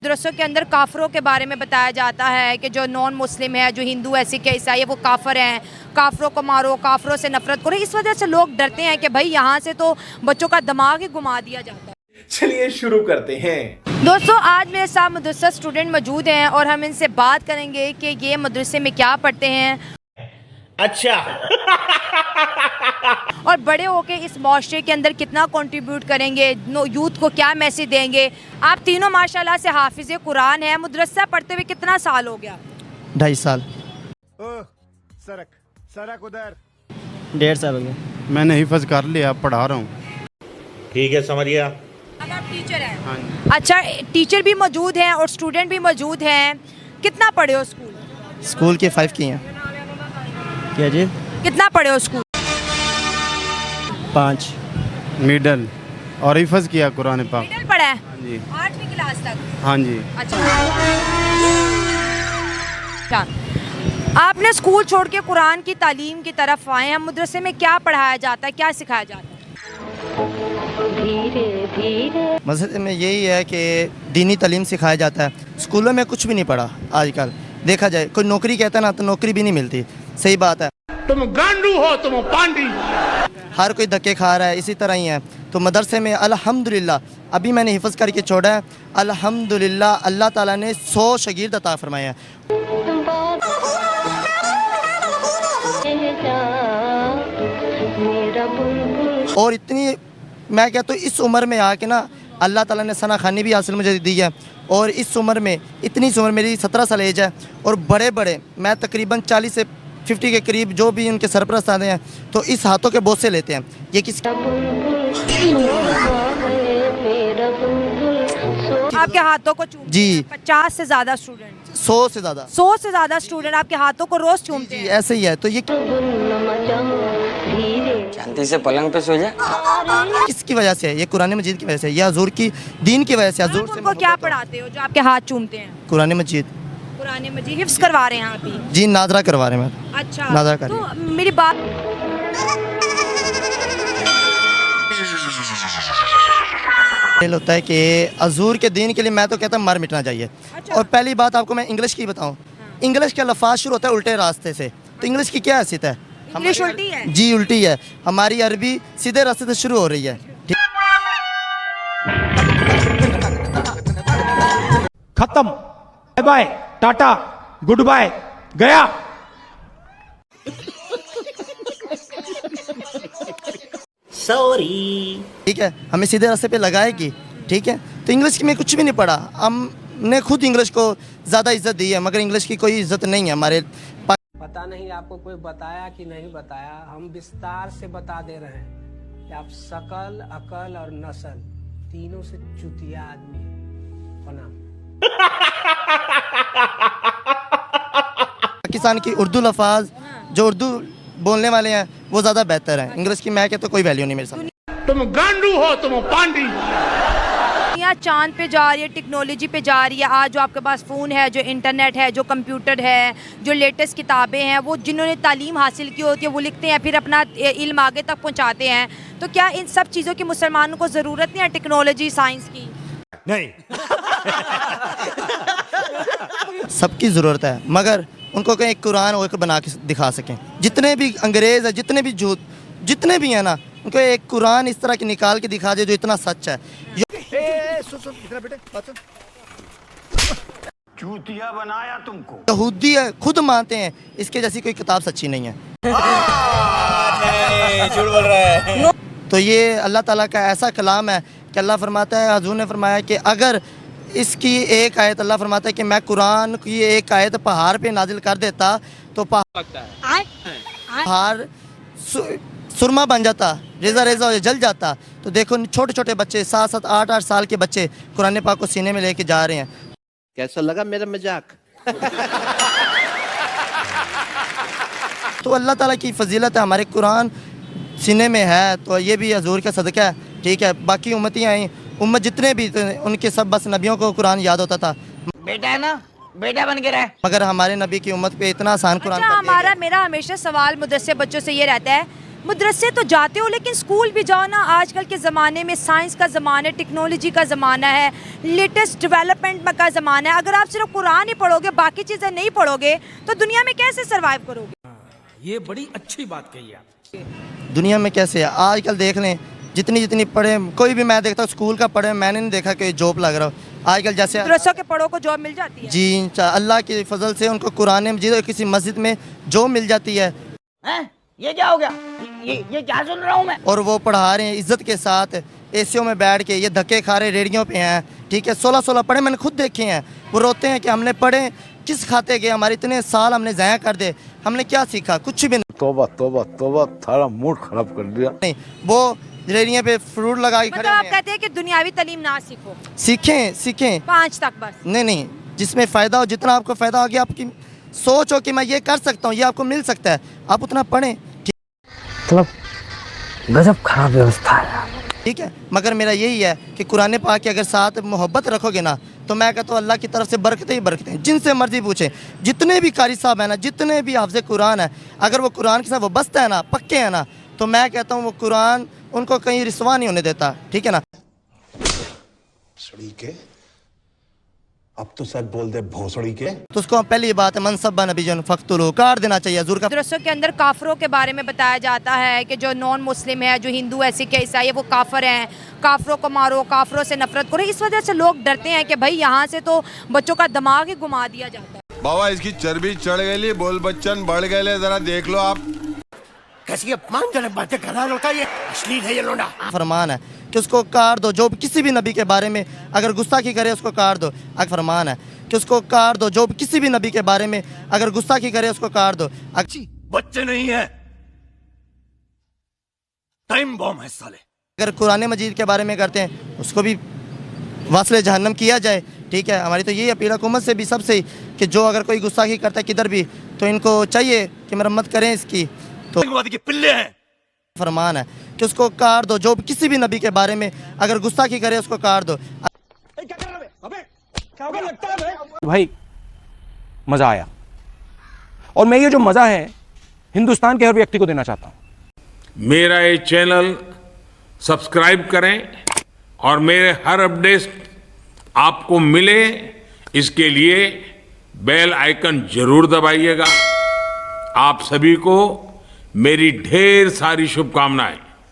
मदरसों के अंदर काफरों के बारे में बताया जाता है कि जो नॉन मुस्लिम है, जो हिंदू है, सिख है, ईसाई है, वो काफर हैं, काफरों को मारो, काफरों से नफरत करो। इस वजह से लोग डरते हैं कि भाई यहाँ से तो बच्चों का दिमाग ही घुमा दिया जाता है। चलिए शुरू करते हैं। दोस्तों, आज मेरे साथ मदरसा स्टूडेंट मौजूद हैं और हम इनसे बात करेंगे कि ये मदरसे में क्या पढ़ते हैं, अच्छा और बड़े होके इस माशरे के अंदर कितना कंट्रीब्यूट करेंगे, यूथ को क्या मैसेज देंगे। आप तीनों माशाल्लाह से हाफिज़े कुरान है। मदरसा पढ़ते हुए कितना साल हो गया? 2.5 साल। सरक सरक उधर 1.5 साल हो गया। मैंने हिफज कर लिया, पढ़ा रहा हूँ। ठीक है, समझ गया। अब आप टीचर हैं? हाँ जी। अच्छा, टीचर भी मौजूद हैं और स्टूडेंट भी मौजूद हैं। कितना पढ़े हो स्कूल? स्कूल के 5 किए हैं। क्या जी? कितना पढ़े हो स्कूल? 5। मिडल और हिफज किया कुरान पाक। मिडिल पढ़ा है? हाँ जी 8वीं क्लास तक। हाँ जी। अच्छा, आपने स्कूल छोड़ के कुरान की तालीम की तरफ आए हैं। मदरसे में क्या पढ़ाया जाता है, क्या सिखाया जाता है? मसले में यही है कि दीनी तालीम सिखाया जाता है। स्कूलों में कुछ भी नहीं पढ़ा। आजकल देखा जाए, कोई नौकरी कहता है ना, तो नौकरी भी नहीं मिलती। सही बात है। तुम गांडू हो, तुम पांडी। हर कोई धक्के खा रहा है, इसी तरह ही है। तो मदरसे में अल्हम्दुलिल्लाह अभी मैंने हिफज करके छोड़ा है। अल्हम्दुलिल्लाह अल्लाह ताला ने 100 शागिर्द अता फरमाए हैं। और इतनी मैं कहता हूँ, इस उम्र में आके ना अल्लाह ताला ने सना खानी भी हासिल मुझे दी है। और इस उम्र में, इतनी उम्र, मेरी 17 साल एज है, और बड़े बड़े मैं तकरीबन 40 से 50 के करीब जो भी उनके सरपरस्त आते हैं, तो इस हाथों के बोझ से लेते हैं। ये किस आपके हाथों को चूमते जी। हैं 50 से ज़्यादा स्टूडेंट? 100 से ज़्यादा। 100 से ज़्यादा स्टूडेंट आपके हाथों को रोज़ चूमते जी हैं? ऐसे ही है। तो ये शांति से पलंग पे सो जा। किसकी वजह से है? ये कुरान मजीद की वजह से, या हजूर की दीन की वजह से। आप हजूर से उनको क्या पढ़ाते हो जो आपके हाथ चूमते हैं? कुरान मजीद कुरान मजीद हिफ्स करवा रहे हैं आप ही? जी, नादरा करवा रहे हैं। अच्छा, नादरा कर तो मेरी बात होता है कि हजूर के दीन के लिए मैं तो कहता हूँ मर मिटना चाहिए। अच्छा। और पहली बात आपको मैं इंग्लिश की बताऊँ। इंग्लिश का लफाज शुरू होता है उल्टे रास्ते से। तो इंग्लिश की क्या हैसियत है? इंग्लिश हमारी उल्टी है? जी उल्टी है। हमारी अरबी सीधे रास्ते से शुरू हो रही है। खत्म, bye bye, tata, good bye, गया। सॉरी। ठीक है, हमें सीधे रास्ते पे लगाएगी। ठीक है, तो इंग्लिश में कुछ भी नहीं पढ़ा। हमने खुद इंग्लिश को ज़्यादा इज्जत दी है, मगर इंग्लिश की कोई इज्जत नहीं है हमारे। पता नहीं आपको कोई बताया कि नहीं बताया, हम विस्तार से बता दे रहे हैं कि आप शकल, अकल और नस्ल तीनों से चुतिया आदमी हैं। प्रणाम। पाकिस्तान की उर्दू लफाज जो उर्दू बोलने वाले हैं वो ज़्यादा बेहतर है। इंग्लिश की मैं कहता तो कोई वैल्यू नहीं मेरे साथ। तुम गांडू हो, तुम पांडी। दुनिया चांद पे जा रही है, टेक्नोलॉजी पे जा रही है। आज जो आपके पास फ़ोन है, जो इंटरनेट है, जो कंप्यूटर है, जो लेटेस्ट किताबें हैं, वो जिन्होंने तालीम हासिल की होती है वो लिखते हैं, फिर अपना इल्म आगे तक पहुंचाते हैं। तो क्या इन सब चीज़ों की मुसलमानों को ज़रूरत नहीं है, टेक्नोलॉजी साइंस की? नहीं। सबकी ज़रूरत है, मगर उनको कहीं एक कुरान और एक बना के दिखा सकें। जितने भी अंग्रेज़ हैं, जितने भी झूठ, जितने भी हैं ना, उनको एक कुरान इस तरह की निकाल के दिखा दे जो इतना सच है। चूतिया बनाया तुमको। यहूदी है, खुद मानते हैं इसके जैसी कोई किताब सच्ची नहीं है। झूठ बोल रहा है। तो ये अल्लाह ताला का ऐसा कलाम है कि अल्लाह फरमाता है, हजूर ने फरमाया कि अगर इसकी एक आयत, अल्लाह फरमाता है कि मैं कुरान की एक आयत पहाड़ पे नाजिल कर देता तो पहाड़ सुरमा बन जाता, रेजा रेजा जल जाता। तो देखो छोटे छोटे बच्चे 7-7, 8-8 साल के बच्चे कुरान पाक को सीने में लेके जा रहे हैं। कैसा लगा मेरा मजाक? तो अल्लाह ताला की फजीलत है, हमारे कुरान सीने में है, तो ये भी हजूर का सदका है। ठीक है, बाकी उम्मतियाँ आई, उम्मत जितने भी थे उनके सब बस नबियों को कुरान याद होता था। बेटा है ना, बेटा बन के रहे। मगर हमारे नबी की उम्मत पे इतना आसान कुरान अच्छा, कर दिया गया। मेरा हमेशा सवाल मदरसे बच्चों से ये रहता है मदरसे तो जाते हो लेकिन स्कूल भी जाओ ना। आजकल के ज़माने में साइंस का ज़माना है, टेक्नोलॉजी का ज़माना है, लेटेस्ट डेवलपमेंट का ज़माना है। अगर आप सिर्फ कुरान ही पढ़ोगे, बाकी चीज़ें नहीं पढ़ोगे तो दुनिया में कैसे सर्वाइव करोगे? ये बड़ी अच्छी बात कही आप। दुनिया में कैसे है आजकल देख लें, जितनी जितनी पढ़े, कोई भी मैं देखता हूँ स्कूल का पढ़े, मैंने नहीं देखा कि जॉब लग रहा हो। आजकल जैसे मदरसों के पढ़ो को जॉब मिल जाती है जी, अल्लाह की फजल से उनको कुरान मजीद और किसी मस्जिद में जॉब मिल जाती है। ये क्या हो गया? ये क्या सुन रहा हूँ मैं? और वो पढ़ा रहे हैं इज्जत के साथ, एसीओ में बैठ के, ये धक्के खा रहे रेडियो पे हैं, ठीक है। 16-16 पढ़े, मैंने खुद देखे हैं। वो रोते हैं कि हमने पढ़े किस खाते गए, हमारे इतने साल हमने ज़ाया कर दे, हमने क्या सीखा? कुछ भी नहीं। तौबा तौबा तौबा, थारा मूड खराब कर दिया। नहीं, वो रेडियो पे फ्रूट लगा के खड़े मतलब आप हुए हैं। कहते हैं कि दुनियावी तालीम ना सीखो, सीखें सीखें 5 तक बस। नहीं, जिसमें फ़ायदा हो, जितना आपको फ़ायदा हो गया, आपकी सोच हो कि मैं ये कर सकता हूँ, ये आपको मिल सकता है, आप उतना पढ़ें, मतलब गजब खराब व्यवस्था है। ठीक है। मगर मेरा यही है कि कुरान पाक की अगर साथ मोहब्बत रखोगे ना, तो मैं कहता हूँ अल्लाह की तरफ से बरकतें ही बरकतें हैं। जिनसे मर्जी पूछें, जितने भी कारी साहब हैं ना, जितने भी हाफ़िज़ कुरान है, अगर वो कुरान के साथ वो बसता है ना, पक्के हैं ना, तो मैं कहता हूँ वो कुरान उनको कहीं रिसवा नहीं होने देता, ठीक है ना। अब तो सच बोल दे भोसड़ी के। तो उसको पहली बात है मनसब नबीजन फ़क्तुलू, काट देना चाहिए हज़ूर का। मदरसों के अंदर काफरों के बारे में बताया जाता है कि जो नॉन मुस्लिम है, जो हिंदू है, सिख है, ईसाई है, वो काफर हैं, काफरों को मारो, काफरों से नफरत करो। इस वजह से लोग डरते हैं कि भाई यहाँ से तो बच्चों का दिमाग ही घुमा दिया जाता है। बाबा इसकी चर्बी चढ़ गई, बोल बच्चन बढ़ गए, जरा देख लो आप। कैसी अपमानजनक बातें कर रहा है लड़का, ये अश्लील है ये लोंडा। फरमान है कि उसको काट दो, जो किसी भी नबी के बारे में अगर गुस्ताखी करे उसको काट दो। अगर फरमान है कि उसको काट दो, जो किसी भी नबी के बारे में अगर गुस्ताखी करे उसको काट दो। बच्चे नहीं है, टाइम बॉम्ब है साले। अगर कुरान मजीद के बारे में करते हैं उसको भी वासले जहन्नम किया जाए, ठीक है। हमारी तो यही अपील हुकूमत से भी, सबसे ही, कि जो अगर कोई गुस्ताखी करता है किधर भी, तो इनको चाहिए कि मरम्मत करें इसकी। तो के पिल्ले हैं। फरमान है कि उसको काट दो, जो किसी भी नबी के बारे में अगर गुस्ताखी करे उसको काट दो। भाई मजा आया, और मैं ये जो मजा है हिंदुस्तान के हर व्यक्ति को देना चाहता हूं। मेरा ये चैनल सब्सक्राइब करें और मेरे हर अपडेट आपको मिले, इसके लिए बेल आइकन जरूर दबाइएगा। आप सभी को मेरी ढेर सारी शुभकामनाएं।